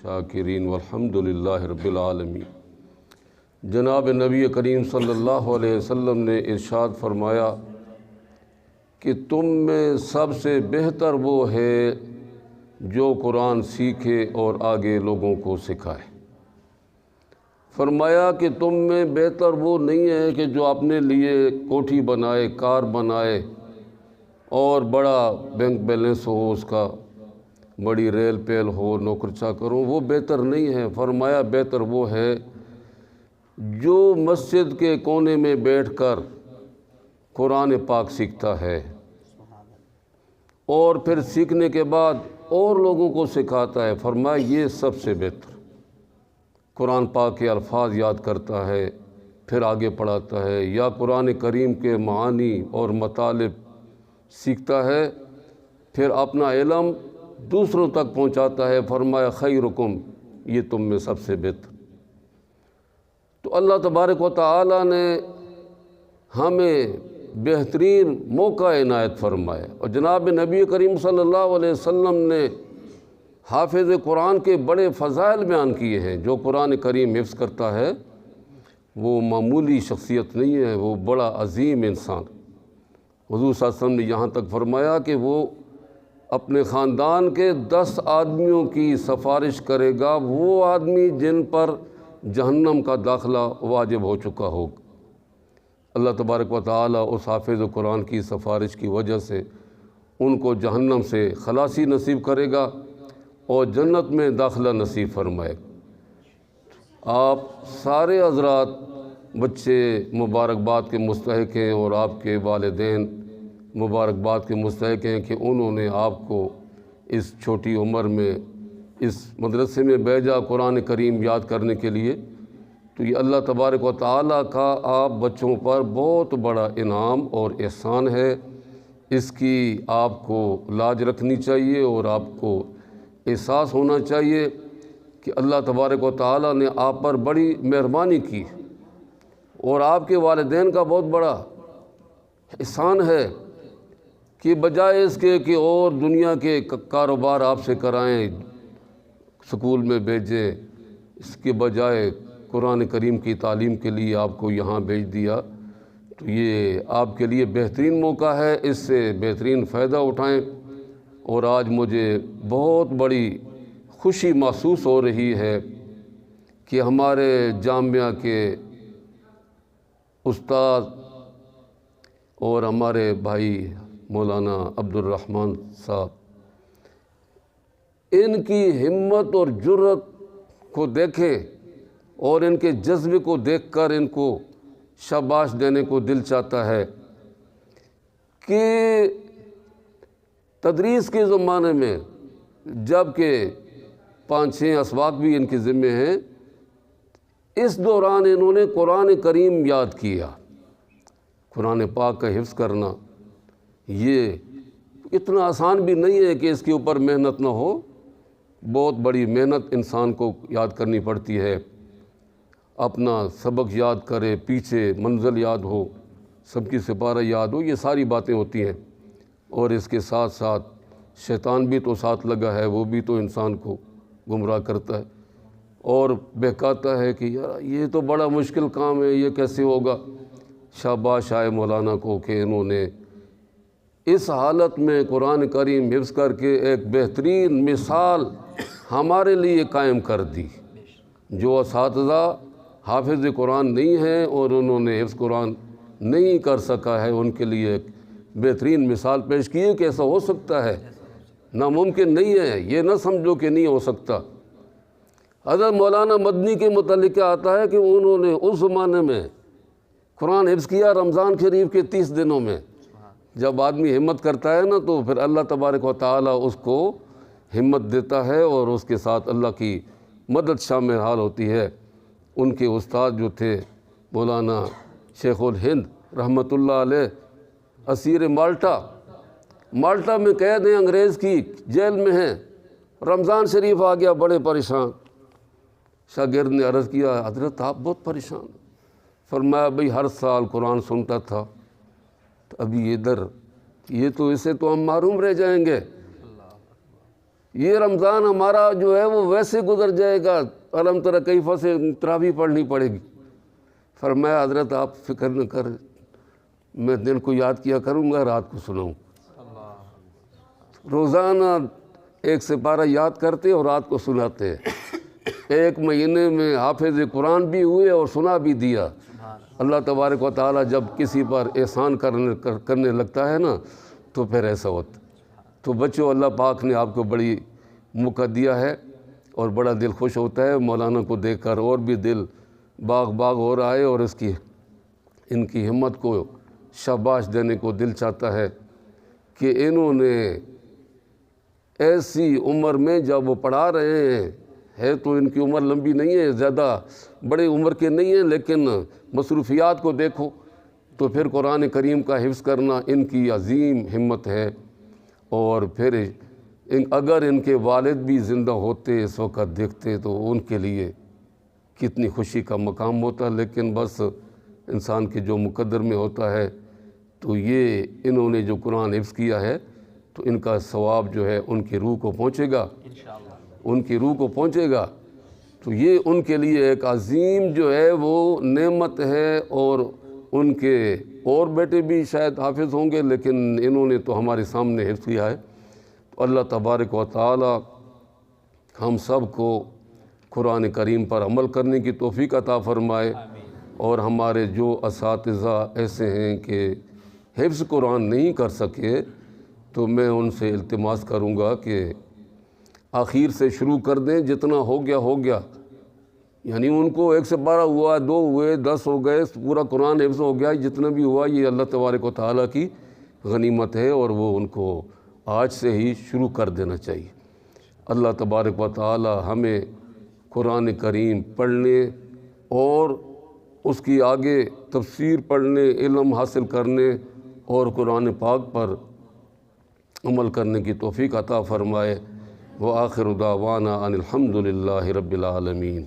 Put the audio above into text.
شاکرین والحمد للہ رب العالمین۔ جناب نبی کریم صلی اللہ علیہ وسلم نے ارشاد فرمایا کہ تم میں سب سے بہتر وہ ہے جو قرآن سیکھے اور آگے لوگوں کو سکھائے۔ فرمایا کہ تم میں بہتر وہ نہیں ہے کہ جو اپنے لیے کوٹھی بنائے، کار بنائے اور بڑا بینک بیلنس ہو، اس کا بڑی ریل پیل ہو، نوکر چاکر ہو، وہ بہتر نہیں ہے۔ فرمایا بہتر وہ ہے جو مسجد کے کونے میں بیٹھ کر قرآن پاک سیکھتا ہے اور پھر سیکھنے کے بعد اور لوگوں کو سکھاتا ہے۔ فرمایا یہ سب سے بہتر، قرآن پاک کے الفاظ یاد کرتا ہے پھر آگے پڑھاتا ہے، یا قرآن کریم کے معانی اور مطالب سیکھتا ہے پھر اپنا علم دوسروں تک پہنچاتا ہے۔ فرمایا خیرکم، یہ تم میں سب سے بہتر۔ تو اللہ تبارک و تعالی نے ہمیں بہترین موقع عنایت فرمایا، اور جناب نبی کریم صلی اللہ علیہ وسلم نے حافظ قرآن کے بڑے فضائل بیان کیے ہیں۔ جو قرآن کریم حفظ کرتا ہے وہ معمولی شخصیت نہیں ہے، وہ بڑا عظیم انسان۔ حضور صلی اللہ علیہ وسلم نے یہاں تک فرمایا کہ وہ اپنے خاندان کے 10 آدمیوں کی سفارش کرے گا، وہ آدمی جن پر جہنم کا داخلہ واجب ہو چکا ہوگا۔ اللہ تبارک و تعالیٰ اس حافظ قرآن کی سفارش کی وجہ سے ان کو جہنم سے خلاصی نصیب کرے گا اور جنت میں داخلہ نصیب فرمائے گا۔ آپ سارے حضرات بچے مبارکباد کے مستحق ہیں، اور آپ کے والدین مبارکباد کے مستحق ہیں کہ انہوں نے آپ کو اس چھوٹی عمر میں اس مدرسے میں بھیجا قرآن کریم یاد کرنے کے لیے۔ تو یہ اللہ تبارک و تعالیٰ کا آپ بچوں پر بہت بڑا انعام اور احسان ہے۔ اس کی آپ کو لاج رکھنی چاہیے اور آپ کو احساس ہونا چاہیے کہ اللہ تبارک و تعالیٰ نے آپ پر بڑی مہربانی کی، اور آپ کے والدین کا بہت بڑا احسان ہے کہ بجائے اس کے کہ اور دنیا کے کاروبار آپ سے کرائیں، سکول میں بھیجیں، اس کے بجائے قرآن کریم کی تعلیم کے لیے آپ کو یہاں بھیج دیا۔ تو یہ آپ کے لیے بہترین موقع ہے، اس سے بہترین فائدہ اٹھائیں۔ اور آج مجھے بہت بڑی خوشی محسوس ہو رہی ہے کہ ہمارے جامعہ کے استاد اور ہمارے بھائی مولانا عبد الرحمن صاحب، ان کی ہمت اور جرأت کو دیکھیں اور ان کے جذبے کو دیکھ کر ان کو شاباش دینے کو دل چاہتا ہے کہ تدریس کے زمانے میں جب کہ 5-6 اسباق بھی ان کے ذمے ہیں، اس دوران انہوں نے قرآن کریم یاد کیا۔ قرآن پاک کا حفظ کرنا یہ اتنا آسان بھی نہیں ہے کہ اس کے اوپر محنت نہ ہو، بہت بڑی محنت انسان کو یاد کرنی پڑتی ہے۔ اپنا سبق یاد کرے، پیچھے منزل یاد ہو، سب کی سپارہ یاد ہو، یہ ساری باتیں ہوتی ہیں، اور اس کے ساتھ ساتھ شیطان بھی تو ساتھ لگا ہے، وہ بھی تو انسان کو گمراہ کرتا ہے اور بہکاتا ہے کہ یار یہ تو بڑا مشکل کام ہے، یہ کیسے ہوگا۔ شاباش آئے مولانا کو کہ انہوں نے اس حالت میں قرآن کریم حفظ کر کے ایک بہترین مثال ہمارے لیے قائم کر دی۔ جو اساتذہ حافظ قرآن نہیں ہیں اور انہوں نے حفظ قرآن نہیں کر سکا ہے، ان کے لیے ایک بہترین مثال پیش کی ہے کہ ایسا ہو سکتا ہے، ناممکن نہیں ہے، یہ نہ سمجھو کہ نہیں ہو سکتا۔ حضرت مولانا مدنی کے متعلق کیا آتا ہے کہ انہوں نے اس زمانے میں قرآن حفظ کیا رمضان شریف کے 30 دنوں میں۔ جب آدمی ہمت کرتا ہے نا تو پھر اللہ تبارک و تعالیٰ اس کو ہمت دیتا ہے، اور اس کے ساتھ اللہ کی مدد شامل حال ہوتی ہے۔ ان کے استاد جو تھے مولانا شیخ الہند رحمۃ اللہ علیہ، اسیر مالٹا میں قید ہیں، انگریز کی جیل میں ہیں، رمضان شریف آ گیا، بڑے پریشان۔ شاگرد نے عرض کیا حضرت آپ بہت پریشان۔ فرمایا بھئی ہر سال قرآن سنتا تھا، تو ابھی ادھر یہ تو اسے تو ہم محروم رہ جائیں گے۔ یہ رمضان ہمارا جو ہے وہ ویسے گزر جائے گا، الم تر کیف سے تراویح پڑھنی پڑے گی۔ فرمایا حضرت آپ فکر نہ کر، میں دن کو یاد کیا کروں گا، رات کو سناؤں۔ روزانہ 1 سپارہ یاد کرتے اور رات کو سناتے، 1 مہینے میں حافظ قرآن بھی ہوئے اور سنا بھی دیا۔ اللہ تبارک و تعالیٰ جب کسی پر احسان کرنے لگتا ہے نا تو پھر ایسا ہوتا۔ تو بچوں، اللہ پاک نے آپ کو بڑی موقع دیا ہے اور بڑا دل خوش ہوتا ہے مولانا کو دیکھ کر، اور بھی دل باغ ہو رہا ہے، اور ان کی ہمت کو شاباش دینے کو دل چاہتا ہے کہ انہوں نے ایسی عمر میں جب وہ پڑھا رہے ہیں، ہے تو ان کی عمر لمبی نہیں ہے، زیادہ بڑے عمر کے نہیں ہیں، لیکن مصروفیات کو دیکھو تو پھر قرآن کریم کا حفظ کرنا ان کی عظیم ہمت ہے۔ اور پھر اگر ان کے والد بھی زندہ ہوتے اس وقت دیکھتے تو ان کے لیے کتنی خوشی کا مقام ہوتا، لیکن بس انسان کے جو مقدر میں ہوتا ہے۔ تو یہ انہوں نے جو قرآن حفظ کیا ہے تو ان کا ثواب جو ہے ان کی روح کو پہنچے گا، ان کی روح کو پہنچے گا۔ تو یہ ان کے لیے ایک عظیم جو ہے وہ نعمت ہے، اور ان کے اور بیٹے بھی شاید حافظ ہوں گے، لیکن انہوں نے تو ہمارے سامنے حفظ کیا ہے۔ تو اللہ تبارک و تعالی ہم سب کو قرآن کریم پر عمل کرنے کی توفیق عطا فرمائے، اور ہمارے جو اساتذہ ایسے ہیں کہ حفظ قرآن نہیں کر سکے تو میں ان سے التماس کروں گا کہ آخر سے شروع کر دیں، جتنا ہو گیا، یعنی ان کو 1 سپارہ ہوا، 2 ہوئے، 10 ہو گئے، پورا قرآن حفظ ہو گیا، جتنا بھی ہوا یہ اللہ تبارک و تعالیٰ کی غنیمت ہے، اور وہ ان کو آج سے ہی شروع کر دینا چاہیے۔ اللہ تبارک و تعالیٰ ہمیں قرآن کریم پڑھنے اور اس کی آگے تفسیر پڑھنے، علم حاصل کرنے اور قرآن پاک پر عمل کرنے کی توفیق عطا فرمائے۔ وآخر دعوانا ان الحمد للہ رب العالمین۔